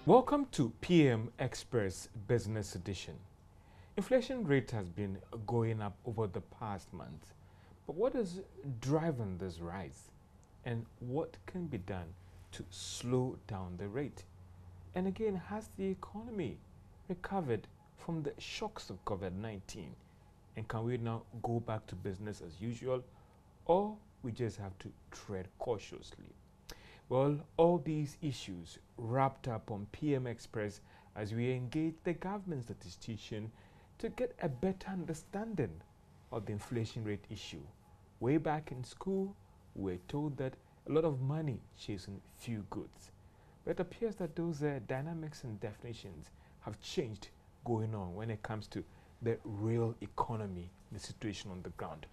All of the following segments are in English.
Welcome to PM Express Business Edition. Inflation rate has been going up over the past month, but what is driving this rise? And what can be done to slow down the rate? And again, has the economy recovered from the shocks of COVID-19? And can we now go back to business as usual, or we just have to tread cautiously? Well, all these issues wrapped up on PM Express as we engage the government statistician to get a better understanding of the inflation rate issue. Way back in school, we were told that a lot of money chasing few goods. But it appears that those dynamics and definitions have changed going on when it comes to the real economy, the situation on the ground.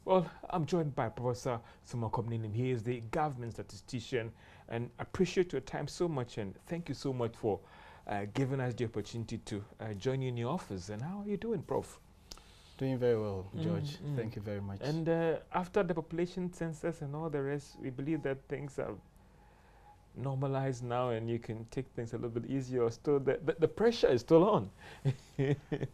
Well, I'm joined by Professor Sumakomninim. He is the government statistician, and I appreciate your time so much, and thank you so much for giving us the opportunity to join you in your office. And how are you doing, Prof? Doing very well, George. Thank you very much. And after the population census and all the rest, we believe that things have normalized now and you can take things a little bit easier. Still, the pressure is still on.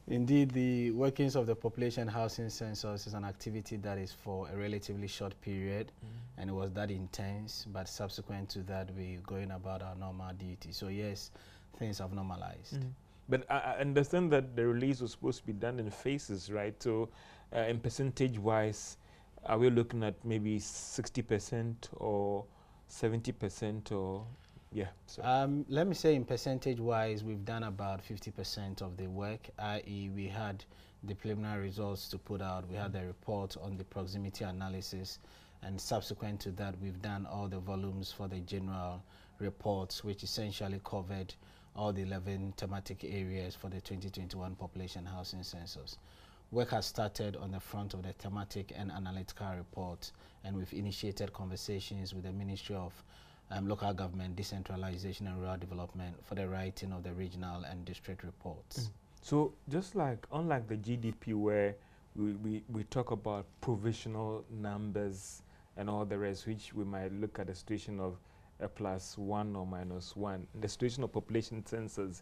Indeed, the workings of the population housing census is an activity that is for a relatively short period, and it was that intense, but subsequent to that, we're going about our normal duty. So yes, things have normalized. But I understand that the release was supposed to be done in phases, right? So in percentage-wise, are we looking at maybe 60% or 70% or, yeah. So. Let me say in percentage-wise, we've done about 50% of the work, i.e. we had the preliminary results to put out, we had the report on the proximity analysis, and subsequent to that, we've done all the volumes for the general reports, which essentially covered all the 11 thematic areas for the 2021 population housing census. Work has started on the front of the thematic and analytical report, and we've initiated conversations with the Ministry of Local Government, Decentralization and Rural Development for the writing of the regional and district reports. So just like, unlike the GDP where we talk about provisional numbers and all the rest, which we might look at the situation of a +1 or -1, the situation of population census,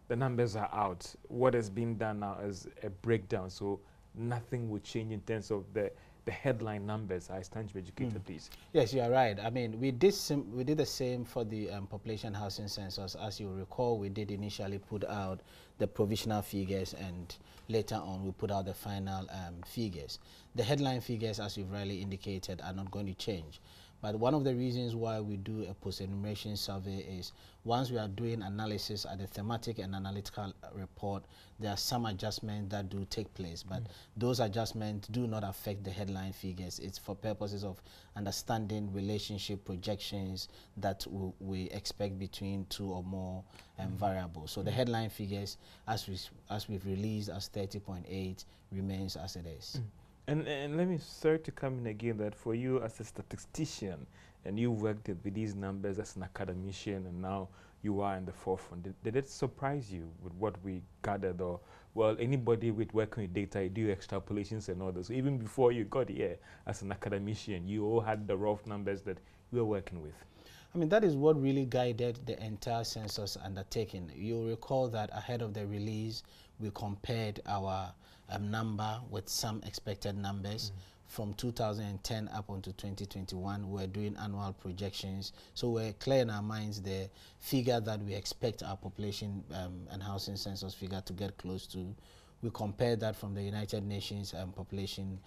the numbers are out. What has been done now is a breakdown, so nothing will change in terms of the headline numbers. I stand to be educated, please. Yes, you are right. I mean, we did the same for the population housing census. As you recall, we did initially put out the provisional figures, and later on we put out the final figures. The headline figures, as you've rightly indicated, are not going to change. But one of the reasons why we do a post-enumeration survey is once we are doing analysis at the thematic and analytical report, there are some adjustments that do take place, but those adjustments do not affect the headline figures. It's for purposes of understanding relationship projections that we expect between two or more variables. So the headline figures, as we've released as 30.8, remains as it is. And let me sorry to come in again that for you as a statistician, and you worked with these numbers as an academician, and now you are in the forefront. Did it surprise you with what we gathered? Or, well, anybody with working with data, you do extrapolations and all this. So even before you got here as an academician, you all had the rough numbers that you were working with. I mean, that is what really guided the entire census undertaking. You'll recall that ahead of the release, we compared our number with some expected numbers. From 2010 up until 2021, we're doing annual projections. So we're clear in our minds the figure that we expect our population and housing census figure to get close to. We compared that from the United Nations Population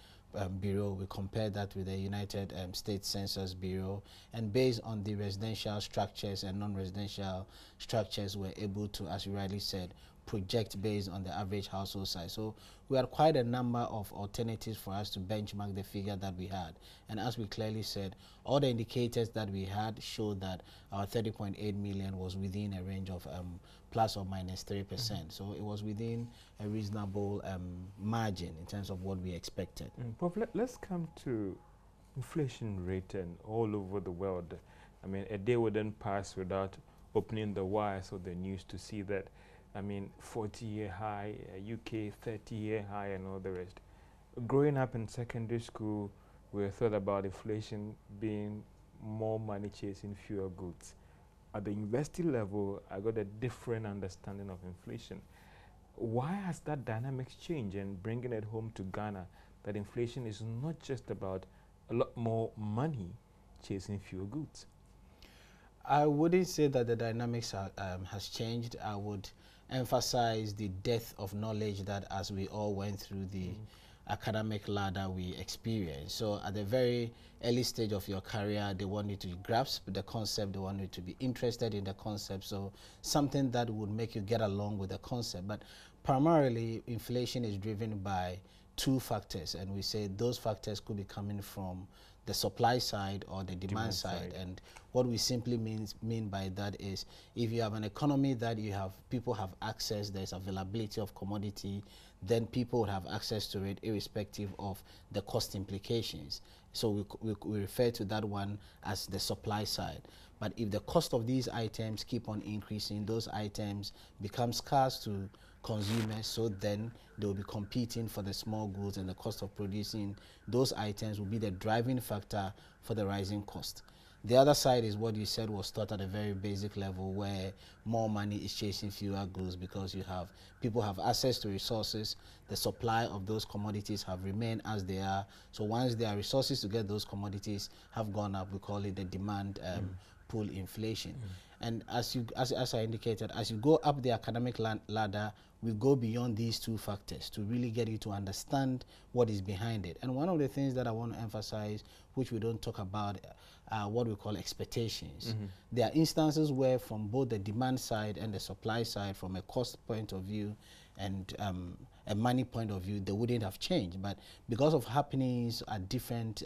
Bureau. We compared that with the United States Census Bureau, and based on the residential structures and non-residential structures, we're able to, as you rightly said, project based on the average household size. So we had quite a number of alternatives for us to benchmark the figure that we had. And as we clearly said, all the indicators that we had showed that our 30.8 million was within a range of plus or minus 3%. So it was within a reasonable margin in terms of what we expected. Prof, let's come to inflation rate and all over the world. I mean, a day wouldn't pass without opening the wires or the news to see that, I mean, 40-year high, UK 30-year high, and all the rest. Growing up in secondary school, we thought about inflation being more money chasing fewer goods. at the university level, I got a different understanding of inflation. Why has that dynamics changed, and bringing it home to Ghana, that inflation is not just about a lot more money chasing fewer goods? I wouldn't say that the dynamics has changed. I would emphasize the depth of knowledge that as we all went through the academic ladder we experienced. So at the very early stage of your career, they want you to grasp the concept, they want you to be interested in the concept, so something that would make you get along with the concept. But primarily, inflation is driven by two factors, and we say those factors could be coming from the supply side or the demand side. And what we simply mean by that is, if you have an economy that you have people have access, there's availability of commodity, then people would have access to it irrespective of the cost implications. So we refer to that one as the supply side. But if the cost of these items keep on increasing, those items become scarce to consumers, so then they will be competing for the small goods, and the cost of producing those items will be the driving factor for the rising cost. The other side is what you said was taught at a very basic level, where more money is chasing fewer goods because people have access to resources. The supply of those commodities have remained as they are. So once there are resources to get those commodities have gone up, we call it the demand pull inflation. And as I indicated, as you go up the academic ladder, we go beyond these two factors to really get you to understand what is behind it. And one of the things that I want to emphasize, which we don't talk about, are what we call expectations. There are instances where from both the demand side and the supply side, from a cost point of view and a money point of view, they wouldn't have changed. But because of happenings at different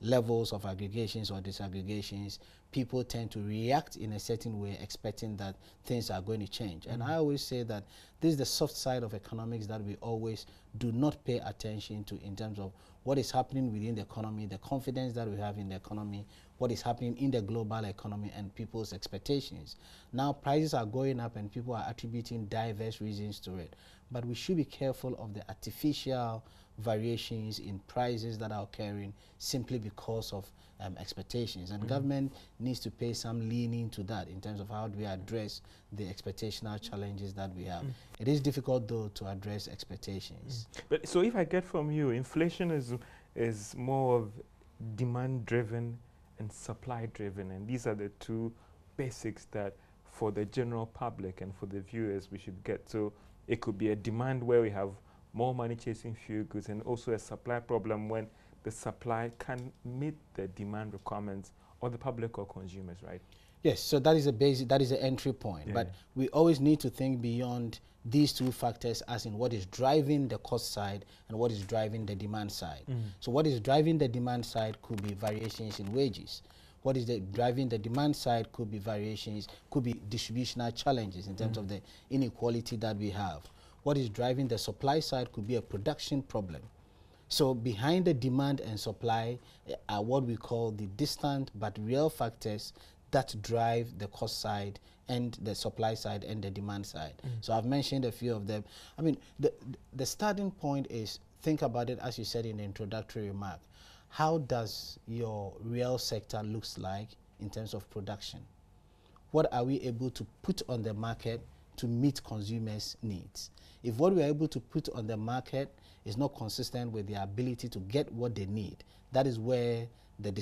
levels of aggregations or disaggregations, people tend to react in a certain way, expecting that things are going to change. And I always say that this is the soft side of economics that we always do not pay attention to, in terms of what is happening within the economy, the confidence that we have in the economy, what is happening in the global economy, and people's expectations. Now prices are going up and people are attributing diverse reasons to it. But we should be careful of the artificial variations in prices that are occurring simply because of expectations. And government needs to pay some leaning to that in terms of how do we address the expectational challenges that we have. It is difficult, though, to address expectations. But so if I get from you, inflation is more of demand-driven and supply-driven, and these are the two basics that for the general public and for the viewers we should get. So it could be a demand where we have more money chasing fewer goods, and also a supply problem when the supply can meet the demand requirements of the public or consumers, right? Yes, so that is a basic, that is the entry point. But we always need to think beyond these two factors, as in what is driving the cost side and what is driving the demand side. So what is driving the demand side could be variations in wages. What is driving the demand side could be variations, could be distributional challenges in terms of the inequality that we have. What is driving the supply side could be a production problem. So behind the demand and supply are what we call the distant but real factors that drive the cost side and the supply side and the demand side. So I've mentioned a few of them. I mean, the starting point is, think about it as you said in the introductory remark. How does your real sector looks like in terms of production? What are we able to put on the market to meet consumers' needs? If what we are able to put on the market is not consistent with their ability to get what they need, that is where the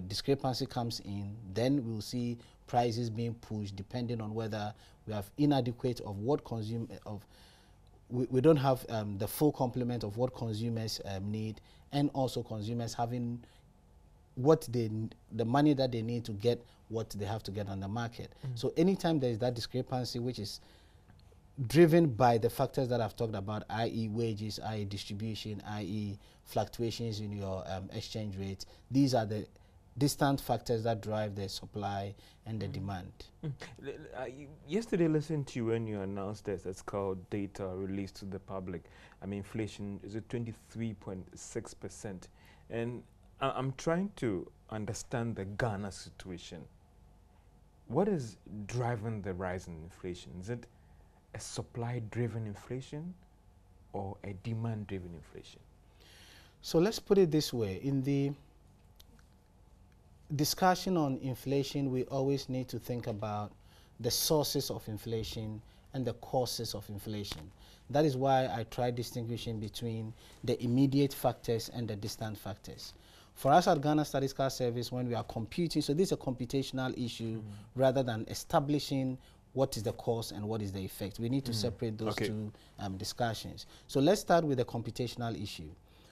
discrepancy comes in. Then we'll see prices being pushed depending on whether we have inadequate of what we don't have the full complement of what consumers need, and also consumers having what the money that they need to get what they have to get on the market. So anytime there is that discrepancy, which is driven by the factors that I've talked about, i.e. wages, i.e. distribution, i.e. fluctuations in your exchange rate, these are the distant factors that drive the supply and the demand. Yesterday, listening to you when you announced this, it's called data released to the public. I mean, inflation is at 23.6%. And I'm trying to understand the Ghana situation. What is driving the rise in inflation? Is it a supply-driven inflation or a demand-driven inflation? So let's put it this way. In discussion on inflation, we always need to think about the sources of inflation and the causes of inflation. That is why I try distinguishing between the immediate factors and the distant factors. For us at Ghana Statistical Service, when we are computing, so this is a computational issue rather than establishing what is the cause and what is the effect. We need to separate those two discussions. So let's start with the computational issue.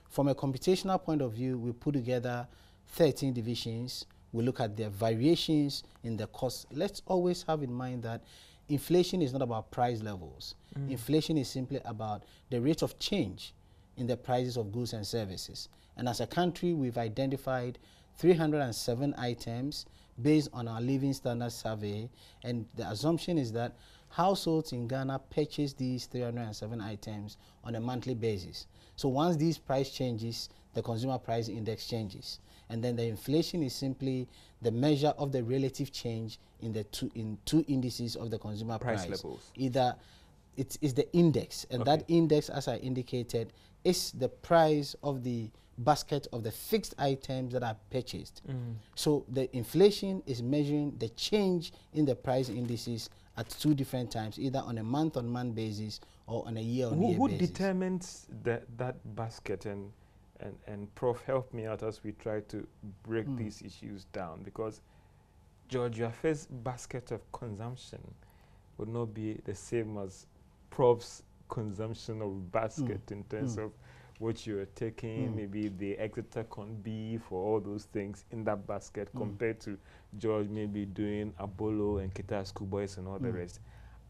From a computational point of view, we put together 13 divisions. We look at their variations in the cost. Let's always have in mind that inflation is not about price levels. Inflation is simply about the rate of change in the prices of goods and services. And as a country, we've identified 307 items based on our living standard survey. And the assumption is that households in Ghana purchase these 307 items on a monthly basis. So once these price changes, the consumer price index changes. And then the inflation is simply the measure of the relative change in the two indices of the consumer price levels. Either it is the index, and that index, as I indicated, is the price of the basket of the fixed items that are purchased. So the inflation is measuring the change in the price indices at two different times, either on a month-on-month basis or on a year-on-year basis. Who determines that basket? And Prof, help me out as we try to break these issues down, because George, your first basket of consumption would not be the same as Prof's consumption of basket in terms of what you're taking, maybe the Exeter corned beef or all those things in that basket compared to George maybe doing Abolo and Kita Schoolboys and all the rest.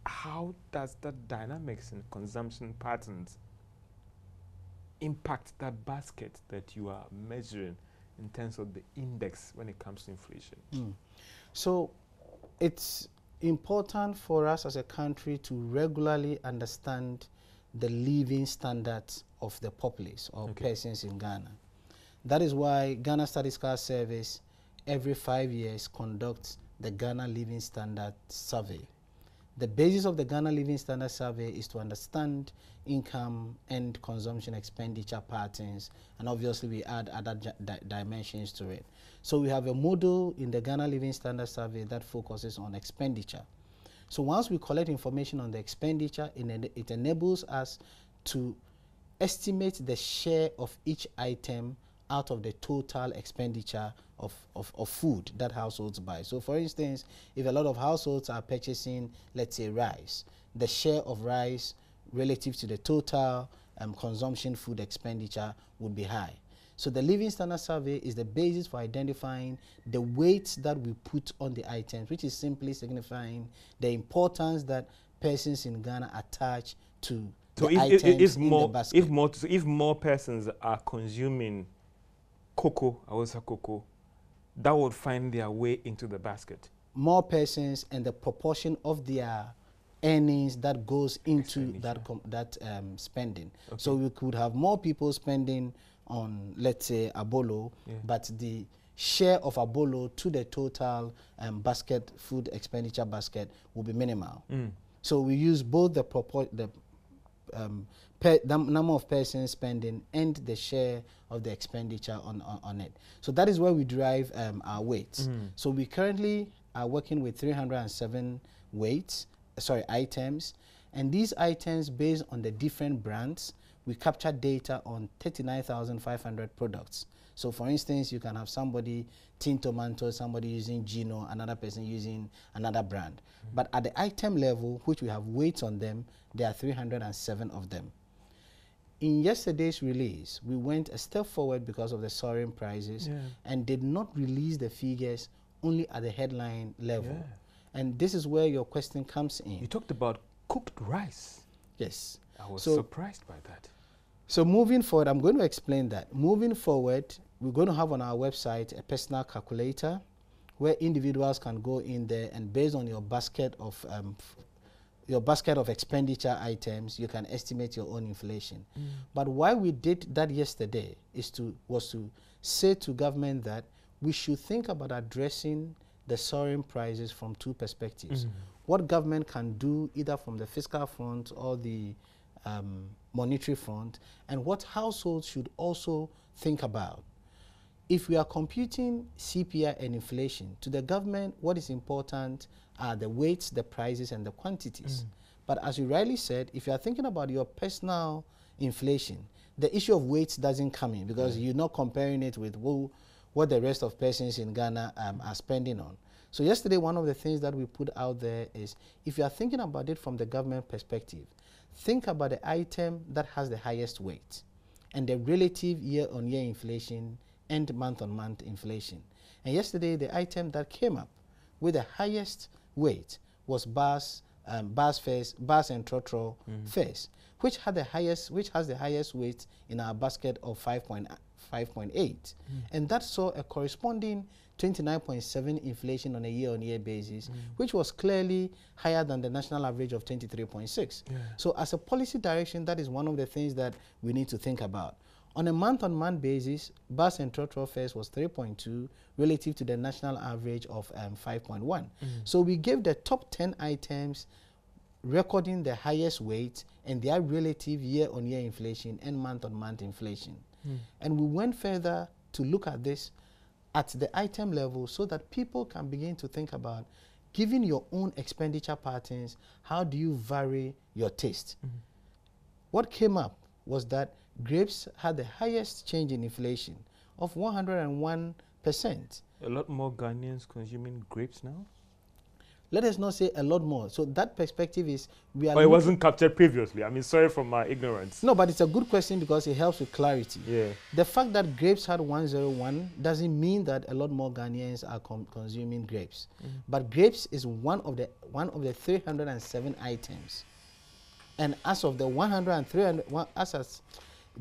How does that dynamics in consumption patterns impact that basket that you are measuring in terms of the index when it comes to inflation? So it's important for us as a country to regularly understand the living standards of the populace or persons in Ghana. That is why Ghana Statistical Service every 5 years conducts the Ghana Living Standard Survey. The basis of the Ghana Living Standard Survey is to understand income and consumption expenditure patterns, and obviously we add other dimensions to it. So we have a model in the Ghana Living Standard Survey that focuses on expenditure. So once we collect information on the expenditure, it enables us to estimate the share of each item out of the total expenditure of food that households buy. So for instance, if a lot of households are purchasing, let's say, rice, the share of rice relative to the total consumption food expenditure would be high. So the Living Standard Survey is the basis for identifying the weights that we put on the items, which is simply signifying the importance that persons in Ghana attach to the items in the basket. If more persons are consuming cocoa, that would find their way into the basket. More persons and the proportion of their earnings that goes into that spending. So we could have more people spending on, let's say, Abolo, but the share of Abolo to the total basket, food expenditure basket, will be minimal. So we use both the number of persons spending and the share of the expenditure on it. So that is where we derive our weights. So we currently are working with 307 items, and these items, based on the different brands, we capture data on 39,500 products. So for instance, you can have somebody Tin Tomato, somebody using Gino, another person using another brand. But at the item level, which we have weights on them, there are 307 of them. In yesterday's release, we went a step forward because of the soaring prices and did not release the figures only at the headline level. And this is where your question comes in. You talked about cooked rice. Yes. I was surprised by that. So moving forward, I'm going to explain that. Moving forward, we're going to have on our website a personal calculator where individuals can go in there, and based on your basket of expenditure items, you can estimate your own inflation. But why we did that yesterday was to say to government that we should think about addressing the soaring prices from two perspectives. What government can do either from the fiscal front or the monetary front, and what households should also think about. if we are computing CPI and inflation, to the government, what is important are the weights, the prices, and the quantities. But as you rightly said, if you are thinking about your personal inflation, the issue of weights doesn't come in because you're not comparing it with what the rest of persons in Ghana are spending on. So yesterday, one of the things that we put out there is, if you are thinking about it from the government perspective, think about the item that has the highest weight and the relative year-on-year inflation and month-on-month inflation. And yesterday, the item that came up with the highest weight was bars and trotro fares, which has the highest weight in our basket of 5.8, and that saw a corresponding 29.7 inflation on a year-on-year basis, which was clearly higher than the national average of 23.6. So as a policy direction, that is one of the things that we need to think about. On a month-on-month basis, bus and trotro fares was 3.2 relative to the national average of 5.1. So we gave the top 10 items recording the highest weight and their relative year-on-year inflation and month-on-month inflation. And we went further to look at this at the item level so that people can begin to think about, given your own expenditure patterns, how do you vary your taste? What came up was that grapes had the highest change in inflation of 101%. A lot more Ghanaians consuming grapes now? Let us not say a lot more. So that perspective is, we are... Or it wasn't captured previously. I mean, sorry for my ignorance. No, but it's a good question because it helps with clarity. Yeah. The fact that grapes had 101 doesn't mean that a lot more Ghanaians are consuming grapes. But grapes is one of the 307 items. And as of the 103,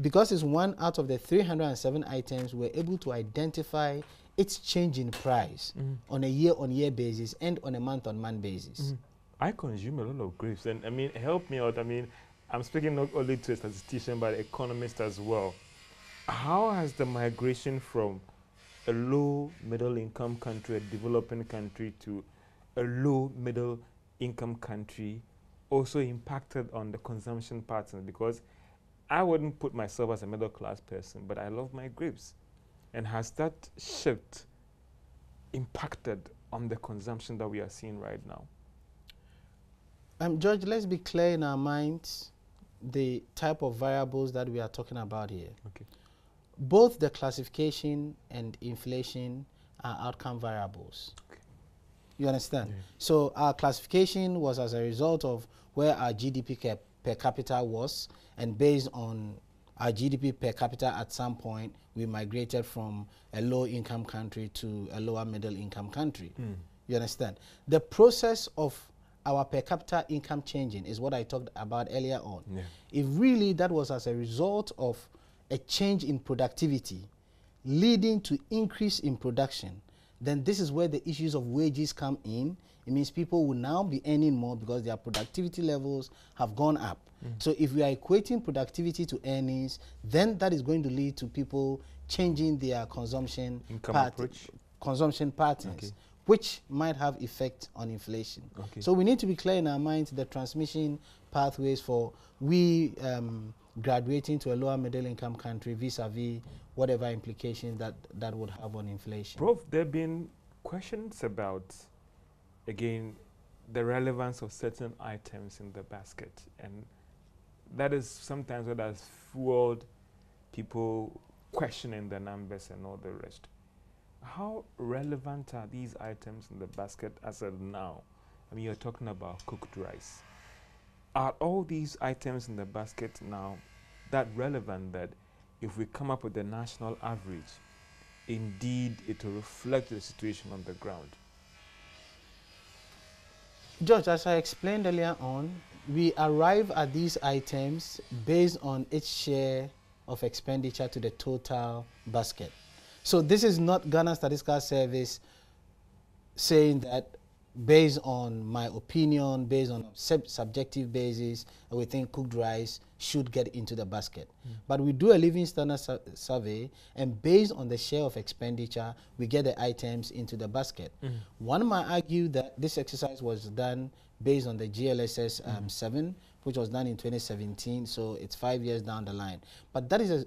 because it's one out of the 307 items, we're able to identify its change in price on a year-on-year basis and on a month-on-month basis. I consume a lot of grapes, and I mean, help me out. I mean, I'm speaking not only to a statistician, but an economist as well. How has the migration from a low middle-income country, a developing country, to a low middle-income country also impacted on the consumption patterns? Because I wouldn't put myself as a middle-class person, but I love my grapes. And has that shift impacted on the consumption that we are seeing right now? George, let's be clear in our minds the type of variables that we are talking about here. Okay. Both the classification and inflation are outcome variables. Okay. You understand? Yeah. So our classification was as a result of where our GDP per capita was, and based on our GDP per capita at some point, we migrated from a low-income country to a lower middle-income country. You understand? The process of our per capita income changing is what I talked about earlier on. Yeah. If really that was as a result of a change in productivity leading to increase in production, then this is where the issues of wages come in. It means people will now be earning more because their productivity levels have gone up. So if we are equating productivity to earnings, then that is going to lead to people changing their consumption patterns, which might have effect on inflation. So we need to be clear in our minds the transmission pathways for graduating to a lower middle income country vis-a-vis whatever implication that would have on inflation. Prof, there have been questions about, again, the relevance of certain items in the basket, and that is sometimes what has fueled people questioning the numbers and all the rest. How relevant are these items in the basket as of now? I mean, you're talking about cooked rice. Are all these items in the basket now that relevant that if we come up with the national average, indeed it will reflect the situation on the ground? George, as I explained earlier on, we arrive at these items based on its share of expenditure to the total basket. So this is not Ghana Statistical Service saying that based on my opinion, based on subjective basis, we think cooked rice should get into the basket. But we do a living standard survey, and based on the share of expenditure, we get the items into the basket. One might argue that this exercise was done based on the GLSS 7, which was done in 2017, so it's 5 years down the line. But that is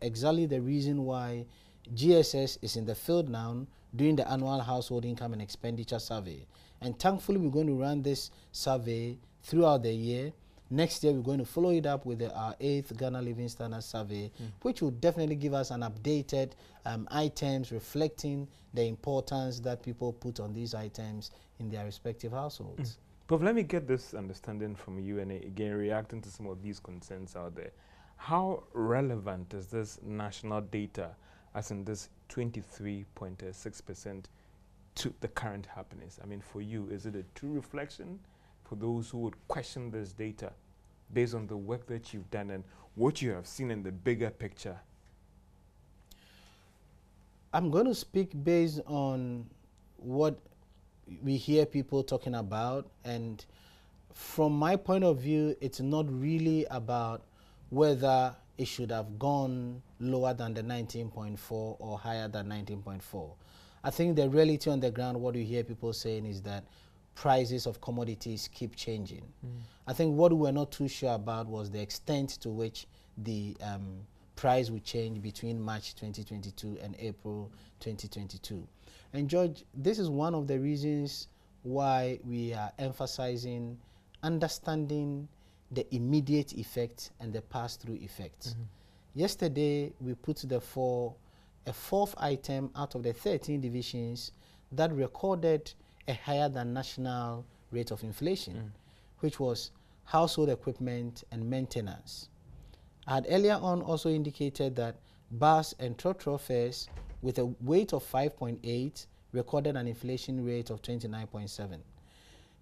exactly the reason why GSS is in the field now doing the annual household income and expenditure survey. And thankfully, we're going to run this survey throughout the year. Next year, we're going to follow it up with our 8th Ghana Living Standard Survey, which will definitely give us an updated items reflecting the importance that people put on these items in their respective households. But let me get this understanding from you, and again, reacting to some of these concerns out there. How relevant is this national data, as in this 23.6%, to the current happiness? I mean, for you, is it a true reflection for those who would question this data based on the work that you've done and what you have seen in the bigger picture? I'm going to speak based on what we hear people talking about, and from my point of view, it's not really about whether it should have gone lower than the 19.4 or higher than 19.4. I think the reality on the ground, what you hear people saying is that prices of commodities keep changing. I think what we were not too sure about was the extent to which the price would change between March 2022 and April 2022. And George, this is one of the reasons why we are emphasizing understanding the immediate effect and the pass-through effects. Yesterday, we put to the fore a 4th item out of the 13 divisions that recorded a higher than national rate of inflation, which was household equipment and maintenance. I had earlier on also indicated that bus and trotro fares with a weight of 5.8 recorded an inflation rate of 29.7.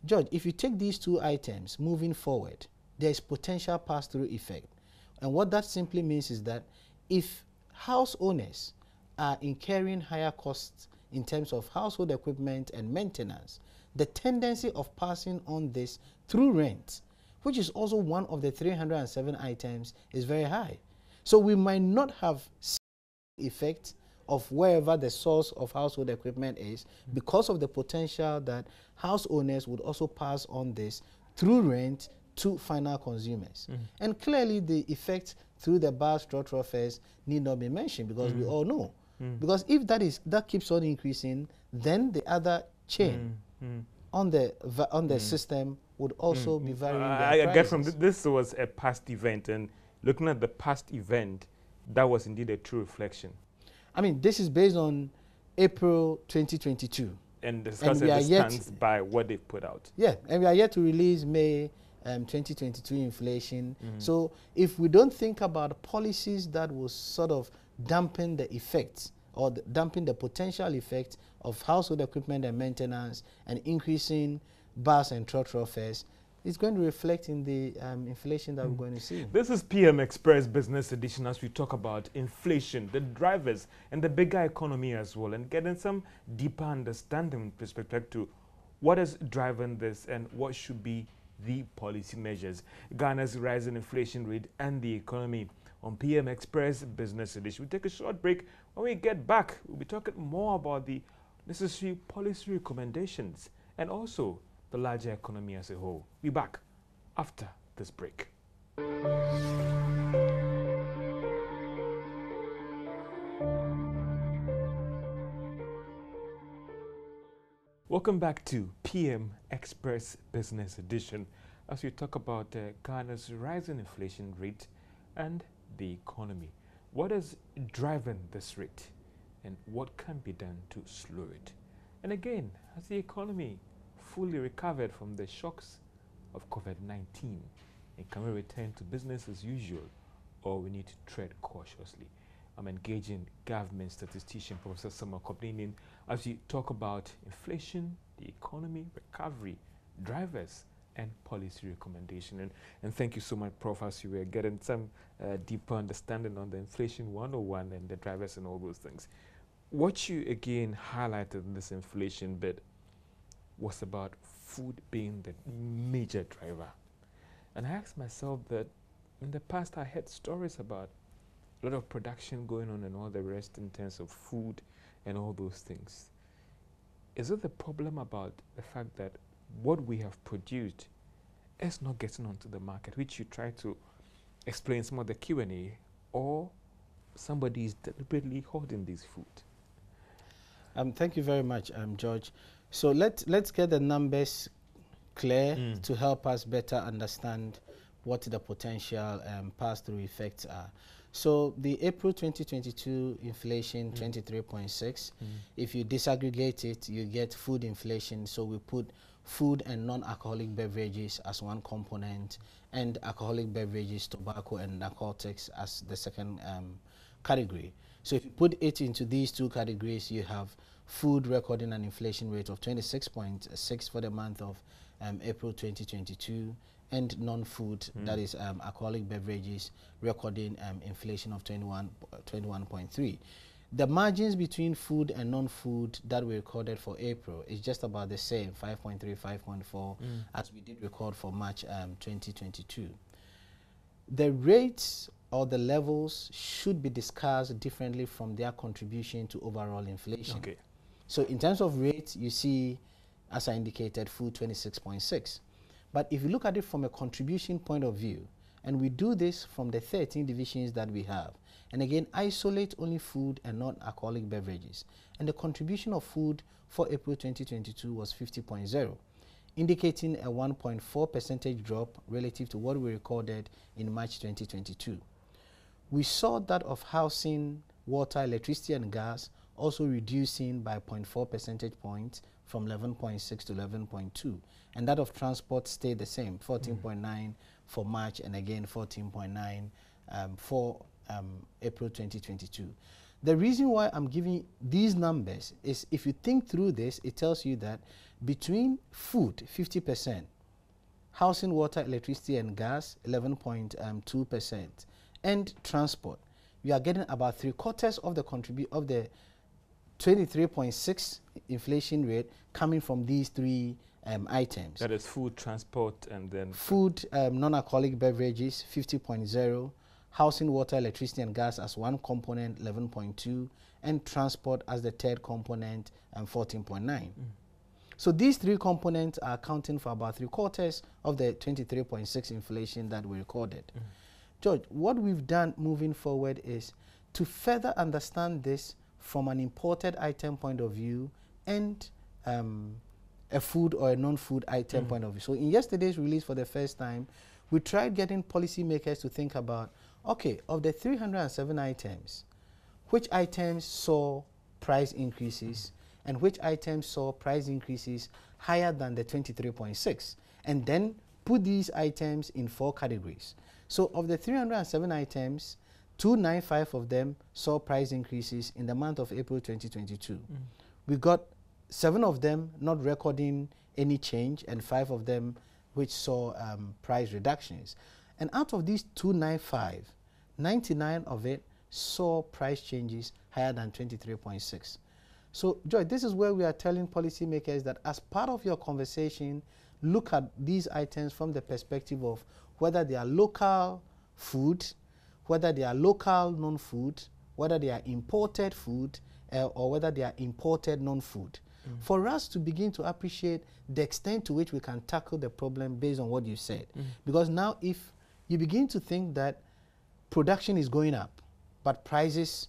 George, if you take these two items moving forward, there is potential pass-through effect. And what that simply means is that if house owners are incurring higher costs in terms of household equipment and maintenance, the tendency of passing on this through rent, which is also one of the 307 items, is very high. So we might not have effect of wherever the source of household equipment is because of the potential that house owners would also pass on this through rent to final consumers. And clearly the effect through the bus trotro fares need not be mentioned because we all know. Because if that keeps on increasing, then the other chain on the system would also be varying their prices. I get from this was a past event, and looking at the past event, that was indeed a true reflection. I mean, this is based on April 2022. And discuss and stands by what they've put out. Yeah, and we are yet to release May 2022 inflation. So if we don't think about policies that will sort of dampen the effects or dampen the potential effect of household equipment and maintenance and increasing bus and trotro fares, it's going to reflect in the inflation that we're going to see. This is PM Express Business Edition as we talk about inflation, the drivers, and the bigger economy as well, and getting some deeper understanding with respect to what is driving this and what should be the policy measures. Ghana's rising inflation rate and the economy on PM Express Business Edition. We'll take a short break. When we get back, we'll be talking more about the necessary policy recommendations and also the larger economy as a whole. We'll be back after this break. Welcome back to PM Express Business Edition as we talk about Ghana's rising inflation rate and the economy. What is driving this rate and what can be done to slow it? And again, has the economy fully recovered from the shocks of COVID-19? And can we return to business as usual, or we need to tread cautiously? I'm engaging government statistician Professor Samuel Kopninin as we talk about inflation, the economy, recovery, drivers, and policy recommendation. And thank you so much, Prof, as you were getting some deeper understanding on the inflation 101 and the drivers and all those things. What you again highlighted in this inflation bit was about food being the major driver. And I asked myself that in the past I had stories about a lot of production going on and all the rest in terms of food and all those things. Is it the problem about the fact that what we have produced is not getting onto the market, which you try to explain some of the Q&A, or somebody is deliberately hoarding this food? Thank you very much, George. So let's get the numbers clear to help us better understand what the potential pass-through effects are. So the April 2022 inflation, 23.6. If you disaggregate it, you get food inflation. So we put food and non-alcoholic beverages as one component, and alcoholic beverages, tobacco, and narcotics as the second category. So if you put it into these two categories, you have food recording an inflation rate of 26.6 for the month of April 2022, and non-food, that is alcoholic beverages, recording inflation of 21.3. The margins between food and non-food that we recorded for April is just about the same, 5.3, 5.4, as we did record for March 2022. The rates or the levels should be discussed differently from their contribution to overall inflation. Okay. So in terms of rates, you see, as I indicated, food 26.6. But if you look at it from a contribution point of view, and we do this from the 13 divisions that we have, and again, isolate only food and non-alcoholic beverages, and the contribution of food for April 2022 was 50.0, indicating a 1.4 percentage drop relative to what we recorded in March 2022. We saw that of housing, water, electricity, and gas also reducing by 0.4 percentage points from 11.6 to 11.2. And that of transport stayed the same, 14.9 for March, and again 14.9 for April 2022. The reason why I'm giving these numbers is, if you think through this, it tells you that between food, 50%, housing, water, electricity, and gas, 11.2%, and transport, we are getting about 3/4 of the of the 23.6 inflation rate coming from these three items. That is food, transport, and then food, non-alcoholic beverages, 50.0, housing, water, electricity, and gas as one component, 11.2, and transport as the third component, 14.9. So these three components are accounting for about 3/4 of the 23.6 inflation that we recorded. George, what we've done moving forward is to further understand this from an imported item point of view and a food or a non-food item point of view. So in yesterday's release, for the first time, we tried getting policymakers to think about, okay, of the 307 items, which items saw price increases and which items saw price increases higher than the 23.6, and then put these items in 4 categories. So of the 307 items, 295 of them saw price increases in the month of April 2022. We got 7 of them not recording any change, and 5 of them which saw price reductions. And out of these 295, 99 of it saw price changes higher than 23.6. So, Joy, this is where we are telling policymakers that as part of your conversation, look at these items from the perspective of whether they are local food, whether they are local non-food, whether they are imported food, or whether they are imported non-food. For us to begin to appreciate the extent to which we can tackle the problem based on what you said. Because now if you begin to think that production is going up, but prices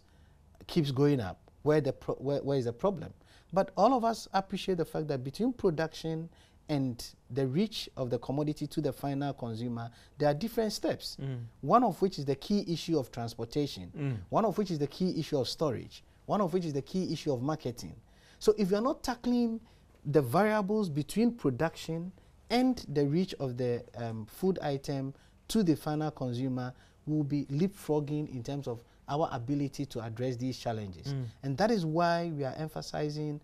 keeps going up, where is the problem? But all of us appreciate the fact that between production and the reach of the commodity to the final consumer, there are different steps. One of which is the key issue of transportation, one of which is the key issue of storage, one of which is the key issue of marketing. So if you're not tackling the variables between production and the reach of the food item to the final consumer, we'll be leapfrogging in terms of our ability to address these challenges. And that is why we are emphasizing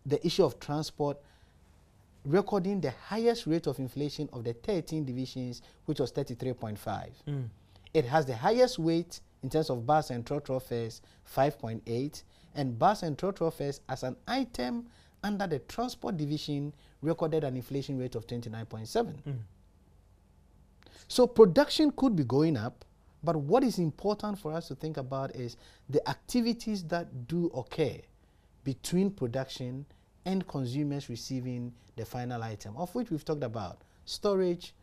the issue of transport, recording the highest rate of inflation of the 13 divisions, which was 33.5. It has the highest weight in terms of bus and trotro fares, 5.8, and bus and trotro fares as an item under the transport division recorded an inflation rate of 29.7. So production could be going up, but what is important for us to think about is the activities that do occur between production and consumers receiving the final item, of which we've talked about: storage,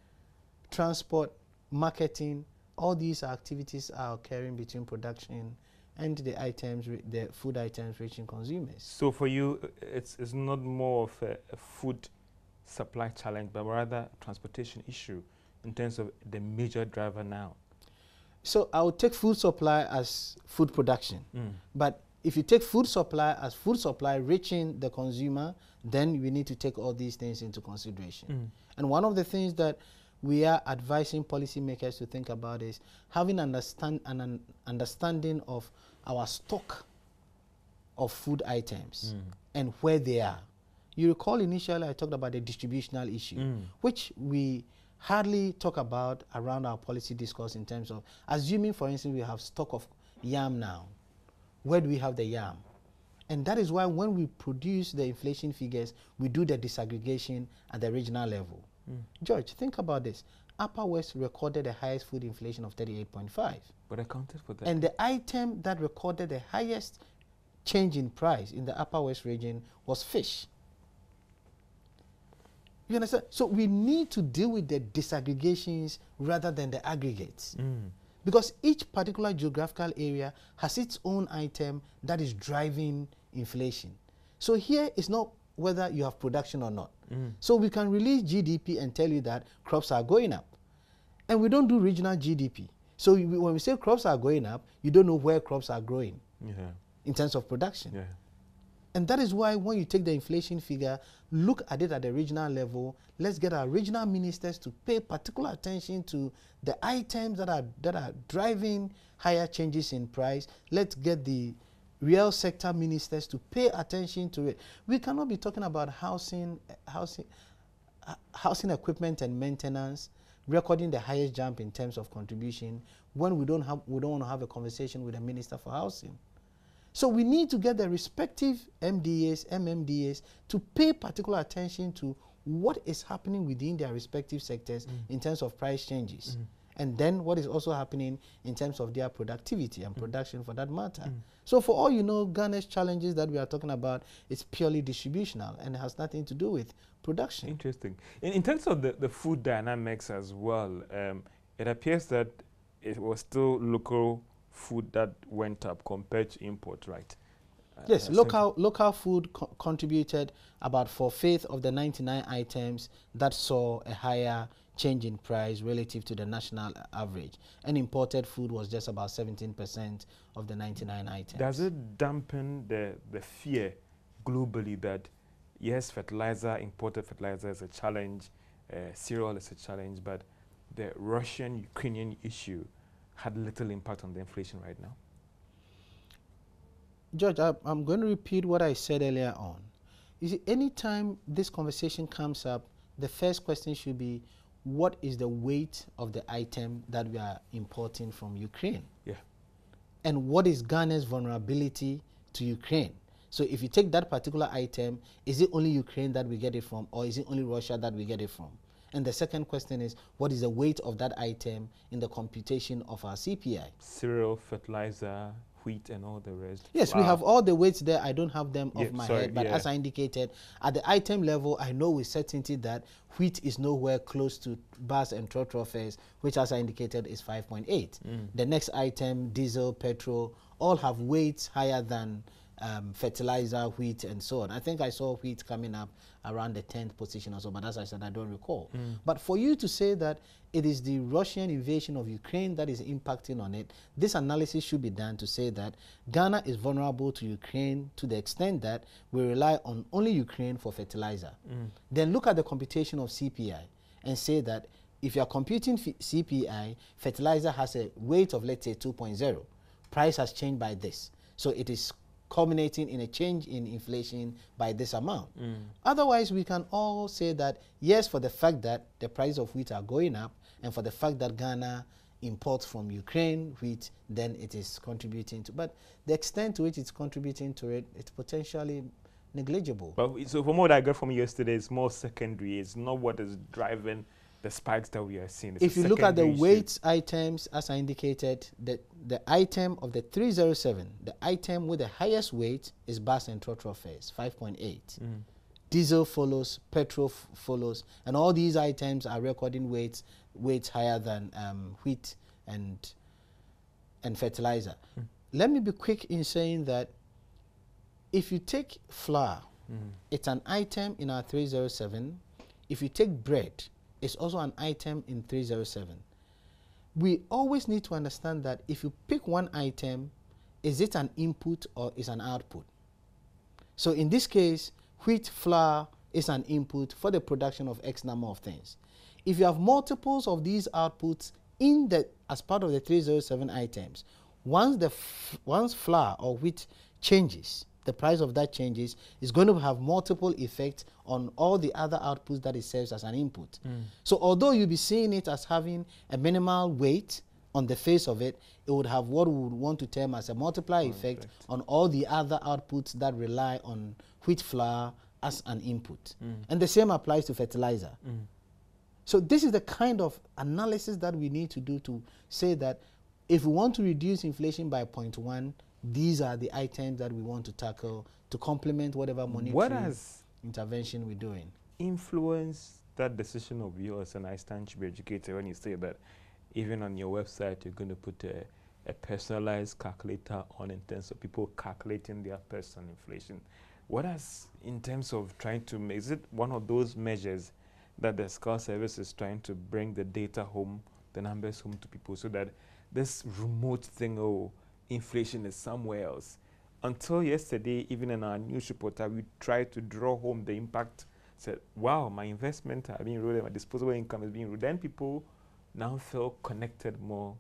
transport, marketing. All these activities are occurring between production and the food items reaching consumers. So for you, it's not more of a food supply challenge, but rather a transportation issue in terms of the major driver now. So I would take food supply as food production. But if you take food supply as food supply reaching the consumer, then we need to take all these things into consideration. And one of the things that we are advising policymakers to think about is having an understanding of our stock of food items and where they are. You recall initially I talked about the distributional issue, which we hardly talk about around our policy discourse in terms of assuming, for instance, we have stock of yam now. Where do we have the yam? And that is why when we produce the inflation figures, we do the disaggregation at the regional level. George, think about this. Upper West recorded the highest food inflation of 38.5. But accounted for that. And the item that recorded the highest change in price in the Upper West region was fish. You understand? So we need to deal with the disaggregations rather than the aggregates. Because each particular geographical area has its own item that is driving inflation. So here it's not whether you have production or not. So we can release GDP and tell you that crops are going up. And we don't do regional GDP. So when we say crops are going up, you don't know where crops are growing in terms of production. And that is why when you take the inflation figure, look at it at the regional level. Let's get our regional ministers to pay particular attention to the items that are driving higher changes in price. Let's get the real sector ministers to pay attention to it. We cannot be talking about housing equipment and maintenance, recording the highest jump in terms of contribution when we don't want to have a conversation with the Minister for Housing. So we need to get the respective MDAs, MMDAs to pay particular attention to what is happening within their respective sectors in terms of price changes. And then what is also happening in terms of their productivity and production for that matter. So for all you know, Ghana's challenges that we are talking about is purely distributional and has nothing to do with production. Interesting. In terms of the food dynamics as well, it appears that it was still local food that went up compared to import, right? Yes, local food contributed about 4/5 of the 99 items that saw a higher change in price relative to the national average. And imported food was just about 17% of the 99 items. Does it dampen the fear globally that, yes, imported fertilizer is a challenge, cereal is a challenge, but the Russian-Ukrainian issue had little impact on the inflation right now? George, I'm going to repeat what I said earlier on. You see, anytime this conversation comes up, the first question should be, what is the weight of the item that we are importing from Ukraine? And what is Ghana's vulnerability to Ukraine? So if you take that particular item, is it only Ukraine that we get it from, or is it only Russia that we get it from? And the second question is, what is the weight of that item in the computation of our CPI? Cereal, fertilizer, wheat, and all the rest. Yes, we have all the weights there. I don't have them off my head, but as I indicated, at the item level, I know with certainty that wheat is nowhere close to bars and trotro fares, which, as I indicated, is 5.8. The next item, diesel, petrol, all have weights higher than fertilizer, wheat, and so on. I think I saw wheat coming up around the 10th position or so, but as I said, I don't recall. But for you to say that it is the Russian invasion of Ukraine that is impacting on it, this analysis should be done to say that Ghana is vulnerable to Ukraine to the extent that we rely on only Ukraine for fertilizer. Then look at the computation of CPI and say that if you are computing CPI, fertilizer has a weight of, let's say, 2.0. Price has changed by this. So it is culminating in a change in inflation by this amount. Otherwise, we can all say that, yes, for the fact that the price of wheat are going up, and for the fact that Ghana imports from Ukraine wheat, then it is contributing to. But the extent to which it's contributing to it, it's potentially negligible. But so from what I got from yesterday, it's more secondary. It's not what is driving the spikes that we are seeing. If you look at the weight items, as I indicated, the item of the 307, the item with the highest weight is bus and trotro fares, 5.8. Diesel follows, petrol follows, and all these items are recording weights higher than wheat and fertilizer. let me be quick in saying that if you take flour, it's an item in our 307. If you take bread, it's also an item in 307. We always need to understand that if you pick one item, is it an input or is an output? So in this case, wheat flour is an input for the production of X number of things. If you have multiples of these outputs in the as part of the 307 items, once flour or wheat changes, the price of that changes, is going to have multiple effects on all the other outputs that it serves as an input. So although you'll be seeing it as having a minimal weight on the face of it, it would have what we would want to term as a multiplier effect on all the other outputs that rely on wheat flour as an input. And the same applies to fertilizer. So this is the kind of analysis that we need to do to say that if we want to reduce inflation by 0.1, these are the items that we want to tackle to complement whatever monetary intervention we're doing. Influence that decision of yours, and I stand to be educated when you say that even on your website you're going to put a personalized calculator on in terms of people calculating their personal inflation. What has, in terms of trying to make, is it one of those measures that the SCAL service is trying to bring the data home, the numbers home to people, so that this remote thing, oh, inflation is somewhere else? Until yesterday, even in our news reporter, we tried to draw home the impact, said, wow, my investment are being eroded, my disposable income is being eroded. Then people now feel connected more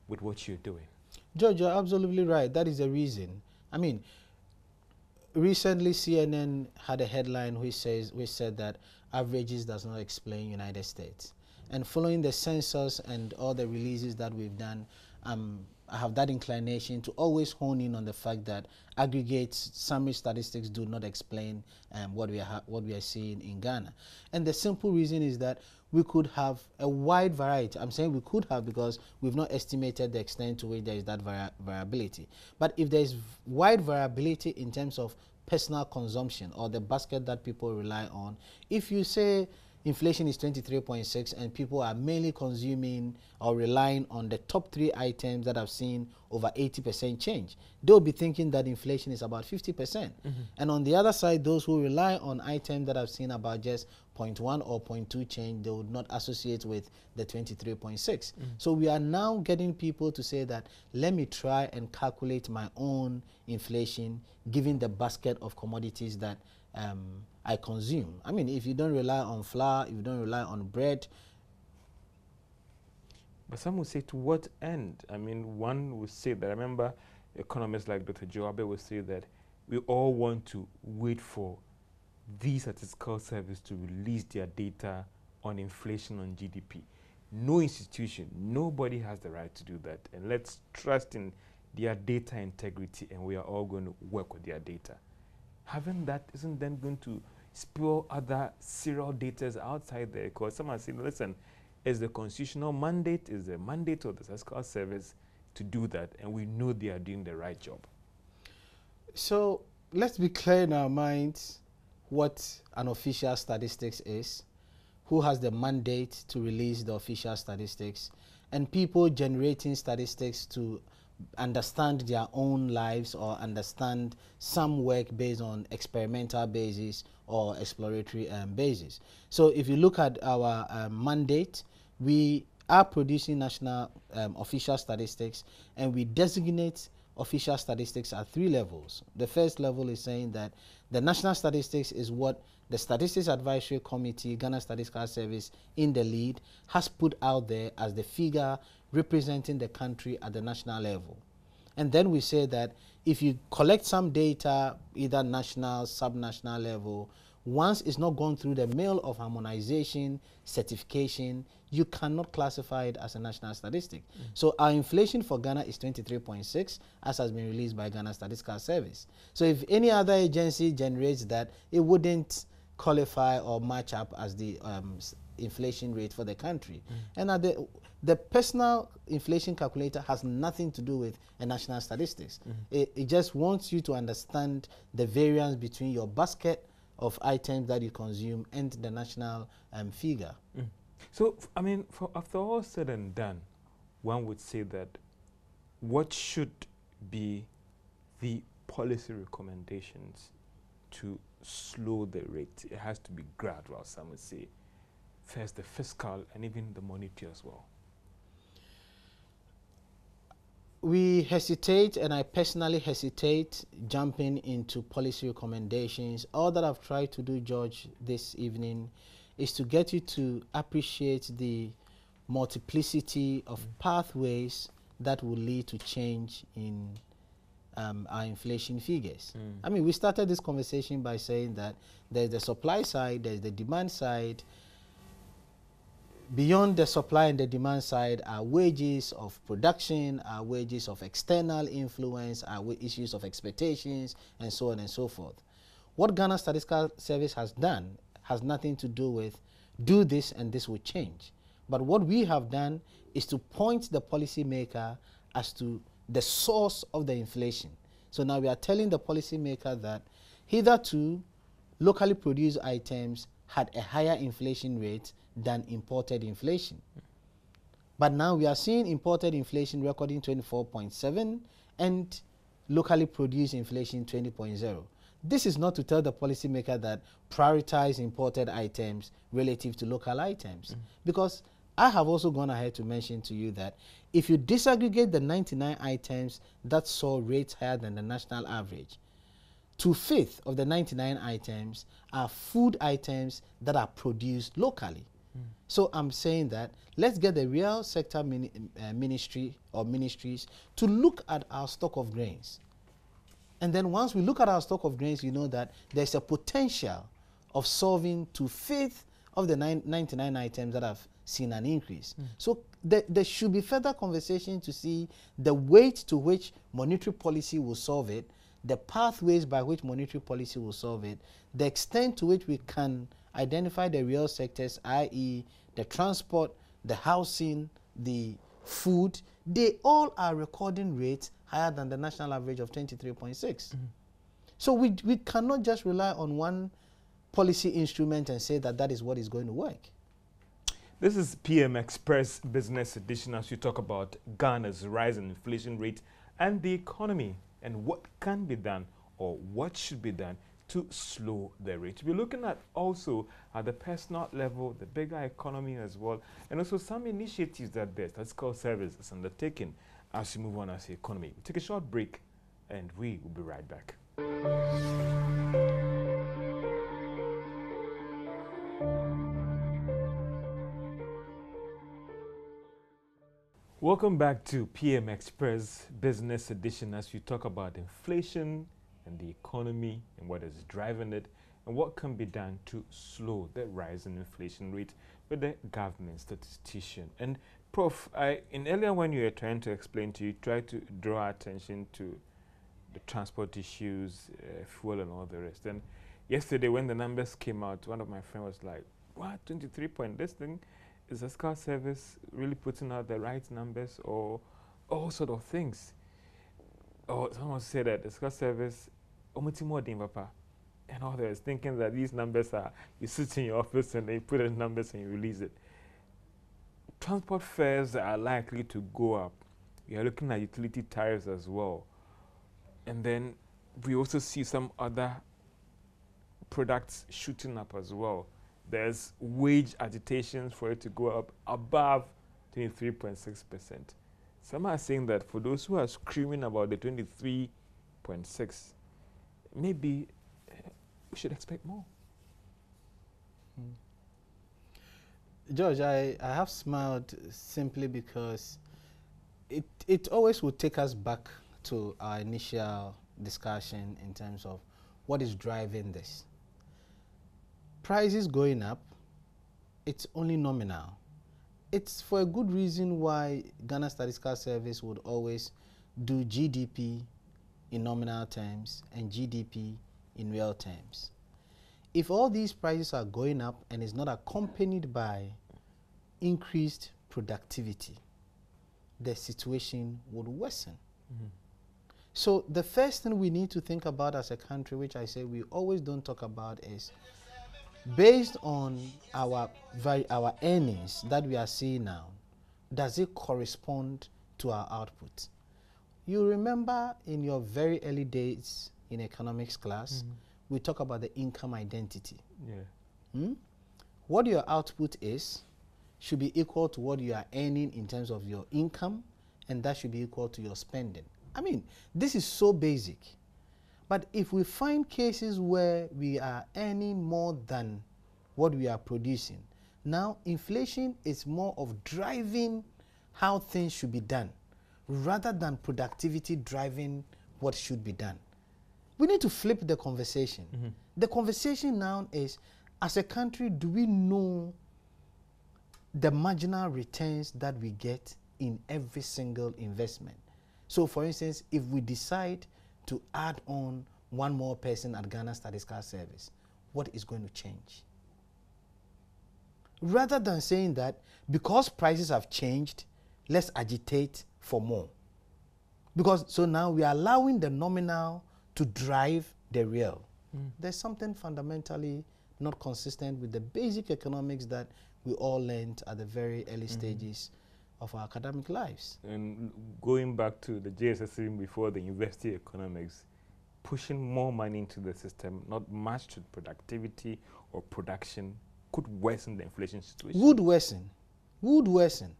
with what you're doing. George, you're absolutely right. That is the reason. I mean, recently CNN had a headline which said that averages does not explain United States. And following the census and all the releases that we've done, I have that inclination to always hone in on the fact that aggregates, summary statistics do not explain what we are seeing in Ghana. And the simple reason is that we could have a wide variety. I'm saying we could have because we've not estimated the extent to which there is that variability. But if there is wide variability in terms of personal consumption or the basket that people rely on, if you say inflation is 23.6 and people are mainly consuming or relying on the top 3 items that have seen over 80% change, they'll be thinking that inflation is about 50%. And on the other side, those who rely on items that have seen about just 0.1 or 0.2 change, they would not associate with the 23.6. So we are now getting people to say that, let me try and calculate my own inflation given the basket of commodities that I consume. I mean, if you don't rely on flour, if you don't rely on bread. But some would say, to what end? I mean, one would say that, I remember economists like Dr. Joabe would say that we all want to wait for the statistical service to release their data on inflation, on GDP. No institution, nobody has the right to do that. And let's trust in their data integrity, and we are all going to work with their data. Having that isn't then going to spill other serial data outside there, because someone saying, listen, is the constitutional mandate, is the mandate of the SCAL service to do that, and we know they are doing the right job. So let's be clear in our minds what an official statistics is, who has the mandate to release the official statistics, and people generating statistics to understand their own lives or understand some work based on experimental basis or exploratory basis. So if you look at our mandate, we are producing national official statistics, and we designate official statistics at 3 levels. The first level is saying that the national statistics is what the Statistics Advisory Committee, Ghana Statistical Service in the lead, has put out there as the figure representing the country at the national level. And then we say that if you collect some data, either national, subnational level, once it's not gone through the mill of harmonization, certification, you cannot classify it as a national statistic. So our inflation for Ghana is 23.6, as has been released by Ghana Statistical Service. So if any other agency generates that, it wouldn't qualify or match up as the inflation rate for the country. And the personal inflation calculator has nothing to do with a national statistics. It just wants you to understand the variance between your basket of items that you consume and the national figure. So, I mean, after all said and done, one would say that what should be the policy recommendations to slow the rate? It has to be gradual, some would say. First, the fiscal and even the monetary as well. We hesitate, and I personally hesitate jumping into policy recommendations. All that I've tried to do, George, this evening is to get you to appreciate the multiplicity of pathways that will lead to change in our inflation figures. I mean, we started this conversation by saying that there's the supply side, there's the demand side. Beyond the supply and the demand side are wages of production, are wages of external influence, are issues of expectations, and so on and so forth. What Ghana Statistical Service has done has nothing to do with do this and this will change. But what we have done is to point the policymaker as to the source of the inflation. So now we are telling the policymaker that hitherto locally produced items had a higher inflation rate than imported inflation. But now we are seeing imported inflation recording 24.7 and locally produced inflation 20.0. This is not to tell the policymaker that prioritize imported items relative to local items. Because I have also gone ahead to mention to you that if you disaggregate the 99 items that saw rates higher than the national average, 2/5 of the 99 items are food items that are produced locally. So I'm saying that let's get the real sector ministry or ministries to look at our stock of grains. And then once we look at our stock of grains, you know that there's a potential of solving 2/5 of the 99 items that have seen an increase. So there should be further conversation to see the weight to which monetary policy will solve it, the pathways by which monetary policy will solve it, the extent to which we can identify the real sectors, i.e. the transport, the housing, the food. They all are recording rates higher than the national average of 23.6. So we cannot just rely on one policy instrument and say that that is what is going to work. This is PM Express Business Edition as we talk about Ghana's rise in inflation rate and the economy and what can be done or what should be done to slow the rate. We're looking at also at the personal level, the bigger economy as well, and also some initiatives that the Statistical Service is undertaking as we move on as the economy. We'll take a short break and we will be right back. Welcome back to PM Express Business Edition as we talk about inflation and the economy and what is driving it and what can be done to slow the rise in inflation rate with the government statistician. And Prof, in earlier when you were trying to explain to you, tried to draw attention to the transport issues, fuel and all the rest. And yesterday when the numbers came out, one of my friends was like, what, 23 point, this thing? Is the Statistical Service really putting out the right numbers or all sort of things? Or someone said that the Statistical Service, and others thinking that these numbers are, you sit in your office and they put in numbers and you release it. Transport fares are likely to go up. We are looking at utility tariffs as well. And then we also see some other products shooting up as well. There's wage agitations for it to go up above 23.6%. Some are saying that for those who are screaming about the 23.6, maybe we should expect more. George, I have smiled simply because it always will take us back to our initial discussion in terms of what is driving this. Prices going up, it's only nominal. It's for a good reason why Ghana Statistical Service would always do GDP in nominal terms and GDP in real terms. If all these prices are going up and is not accompanied by increased productivity, the situation would worsen. So the first thing we need to think about as a country, which I say we always don't talk about, is based on our earnings that we are seeing now, does it correspond to our output? You remember in your very early days in economics class, we talk about the income identity. Yeah. What your output is should be equal to what you are earning in terms of your income, and that should be equal to your spending. I mean, this is so basic. But if we find cases where we are earning more than what we are producing, now inflation is more of driving how things should be done rather than productivity driving what should be done. We need to flip the conversation. The conversation now is, as a country, do we know the marginal returns that we get in every single investment? So, for instance, if we decide to add on one more person at Ghana Statistical Service, what is going to change? Rather than saying that because prices have changed, let's agitate for more. Because so now we are allowing the nominal to drive the real. There's something fundamentally not consistent with the basic economics that we all learned at the very early stages of our academic lives. And going back to the JSS before the university economics, pushing more money into the system, not matched with productivity or production, could worsen the inflation situation. Would worsen. Would worsen.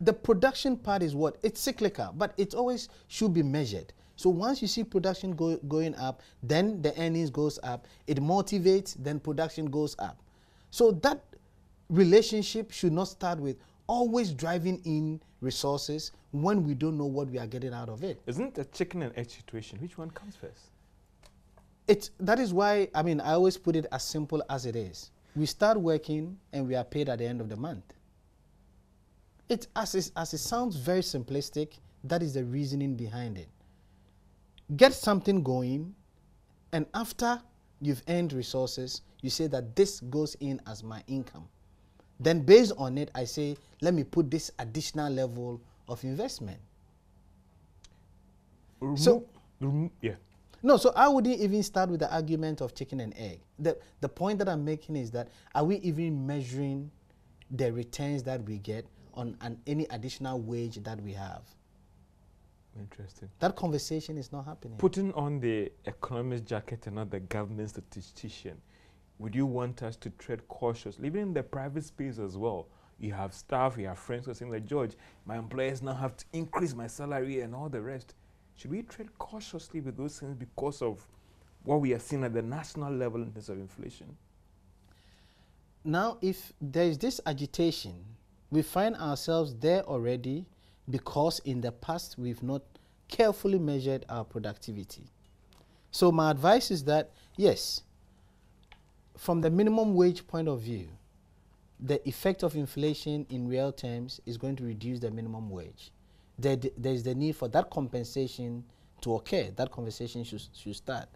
The production part is what? It's cyclical, but it always should be measured. So once you see production going up, then the earnings goes up. It motivates, then production goes up. So that relationship should not start with always driving in resources when we don't know what we are getting out of it. Isn't it a chicken and egg situation? Which one comes first? That is why, I mean, I always put it as simple as it is. We start working and we are paid at the end of the month. As it sounds very simplistic, that is the reasoning behind it. Get something going, and after you've earned resources, you say that this goes in as my income. Then based on it, I say, let me put this additional level of investment. Yeah. No, so I wouldn't even start with the argument of chicken and egg. The point that I'm making is that, are we even measuring the returns that we get on any additional wage that we have? Interesting. That conversation is not happening. Putting on the economist jacket and not the government statistician, would you want us to tread cautiously, even in the private space as well? You have staff, you have friends who are saying like, George, my employers now have to increase my salary and all the rest. Should we tread cautiously with those things because of what we are seeing at the national level in terms of inflation? Now, if there is this agitation, we find ourselves there already because in the past we've not carefully measured our productivity. So my advice is that, yes, from the minimum wage point of view, the effect of inflation in real terms is going to reduce the minimum wage. There's the need for that compensation to occur. That conversation should start.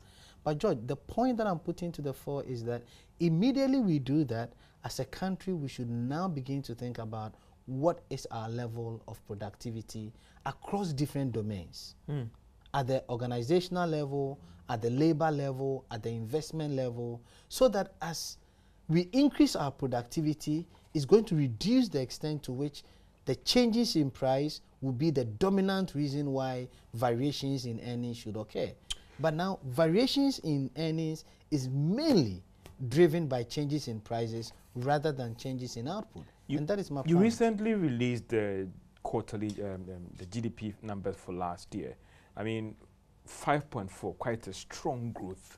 But George, the point that I'm putting to the fore is that immediately we do that, as a country, we should now begin to think about what is our level of productivity across different domains. At the organizational level, at the labor level, at the investment level, so that as we increase our productivity, it's going to reduce the extent to which the changes in price will be the dominant reason why variations in earnings should occur. But now, variations in earnings is mainly driven by changes in prices rather than changes in output. And that is my point. You recently released the quarterly, the GDP numbers for last year. I mean, 5.4, quite a strong growth.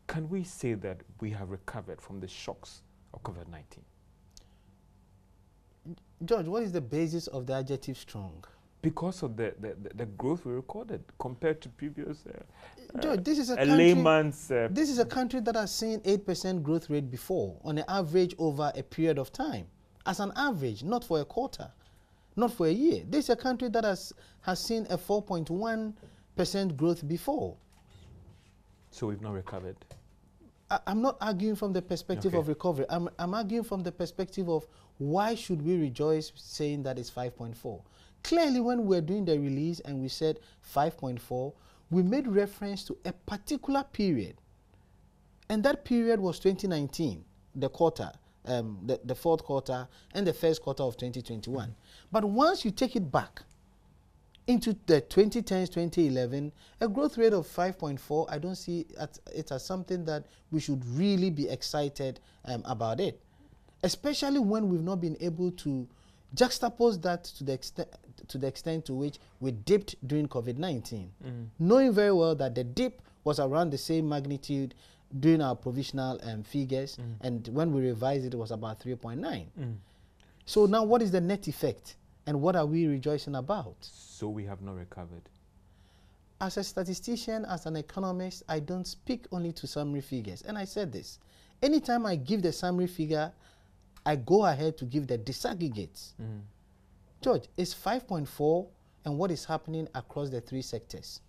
Can we say that we have recovered from the shocks of COVID-19? George, what is the basis of the adjective strong? Because of the growth we recorded compared to previous George, this is a this is a country that has seen 8% growth rate before on an average over a period of time. As an average, not for a quarter, not for a year. This is a country that has seen a 4.1% growth before. So we've not recovered? I'm not arguing from the perspective of recovery. I'm arguing from the perspective of why should we rejoice saying that it's 5.4. Clearly, when we were doing the release and we said 5.4, we made reference to a particular period. And that period was 2019, the quarter, the fourth quarter and the first quarter of 2021. But once you take it back into the 2010s, 2011, a growth rate of 5.4, I don't see it as something that we should really be excited about it, especially when we've not been able to juxtapose that to the extent to which we dipped during COVID-19, knowing very well that the dip was around the same magnitude during our provisional figures, and when we revised it, it was about 3.9. So now what is the net effect, and what are we rejoicing about? So we have not recovered. As a statistician, as an economist, I don't speak only to summary figures. And I said this, anytime I give the summary figure, I go ahead to give the disaggregates. George, it's 5.4, and what is happening across the three sectors?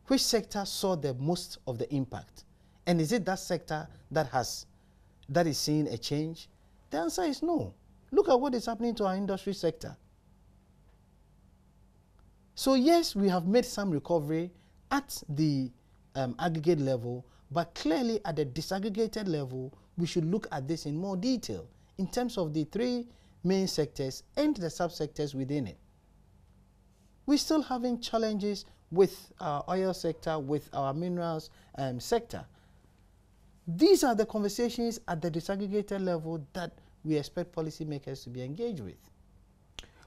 Which sector saw the most of the impact? And is it that sector that is seeing a change? The answer is no. Look at what is happening to our industry sector. So yes, we have made some recovery at the aggregate level, but clearly at the disaggregated level, we should look at this in more detail in terms of the three main sectors and the subsectors within it. We're still having challenges with our oil sector, with our minerals sector. These are the conversations at the disaggregated level that we expect policymakers to be engaged with.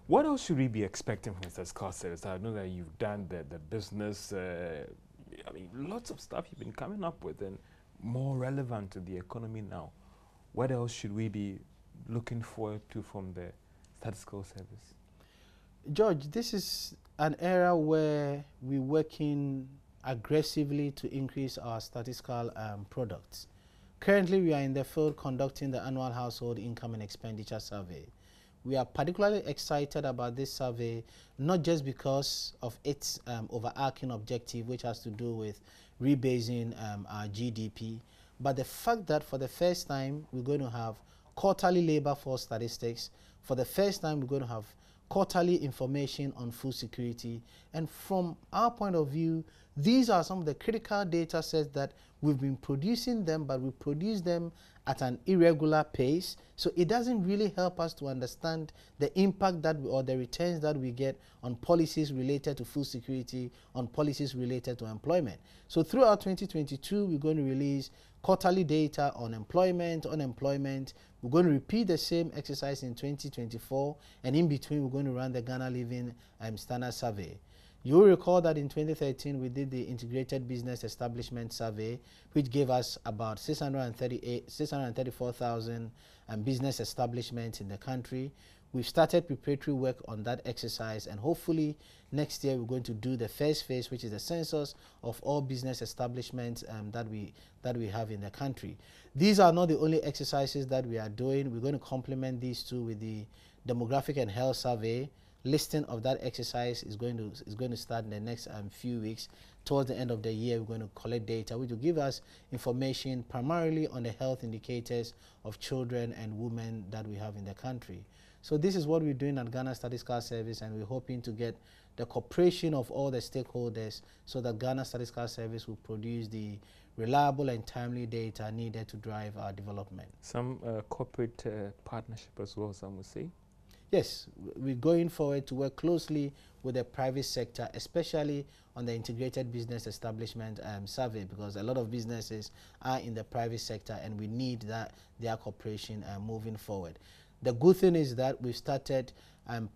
What else should we be expecting from Mr. Scorsese? I know that you've done the business, I mean, lots of stuff you've been coming up with and more relevant to the economy now. What else should we be looking forward to from the statistical service? George, this is an era where we're working aggressively to increase our statistical products. Currently, we are in the field conducting the annual household income and expenditure survey. We are particularly excited about this survey, not just because of its overarching objective, which has to do with rebasing our GDP, but the fact that for the first time, we're going to have quarterly labor force statistics. For the first time, we're going to have quarterly information on food security. And from our point of view, these are some of the critical data sets that we've been producing them, but we produce them at an irregular pace. So it doesn't really help us to understand the impact or the returns that we get on policies related to food security, on policies related to employment. So throughout 2022, we're going to release quarterly data on employment, unemployment. We're going to repeat the same exercise in 2024, and in between, we're going to run the Ghana Living Standard Survey. You will recall that in 2013, we did the Integrated Business Establishment Survey, which gave us about 634,000 business establishments in the country. We've started preparatory work on that exercise, and hopefully next year we're going to do the first phase, which is the census of all business establishments that we have in the country. These are not the only exercises that we are doing. We're going to complement these two with the Demographic and Health Survey. Listing of that exercise is going to start in the next few weeks. Towards the end of the year, we're going to collect data, which will give us information primarily on the health indicators of children and women that we have in the country. So this is what we're doing at Ghana Statistical Service, and we're hoping to get the cooperation of all the stakeholders so that Ghana Statistical Service will produce the reliable and timely data needed to drive our development. Some corporate partnership as well, some would say? Yes, we're going forward to work closely with the private sector, especially on the Integrated Business Establishment Survey, because a lot of businesses are in the private sector and we need their cooperation moving forward. The good thing is that we've started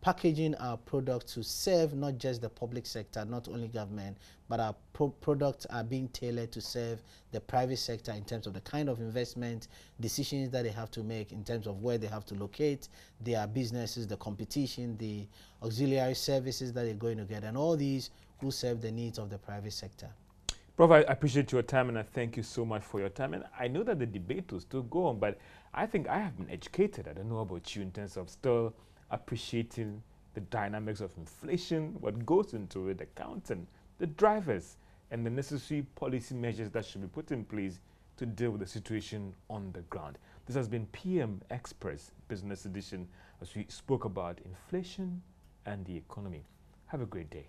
packaging our products to serve not just the public sector, not only government, but our products are being tailored to serve the private sector in terms of the kind of investment decisions that they have to make, in terms of where they have to locate their businesses, the competition, the auxiliary services that they're going to get, and all these will serve the needs of the private sector. Prof, I appreciate your time, and I thank you so much for your time. And I know that the debate will still go on, but I think I have been educated. I don't know about you in terms of still appreciating the dynamics of inflation, what goes into it, accounting, the drivers, and the necessary policy measures that should be put in place to deal with the situation on the ground. This has been PM Express Business Edition as we spoke about inflation and the economy. Have a great day.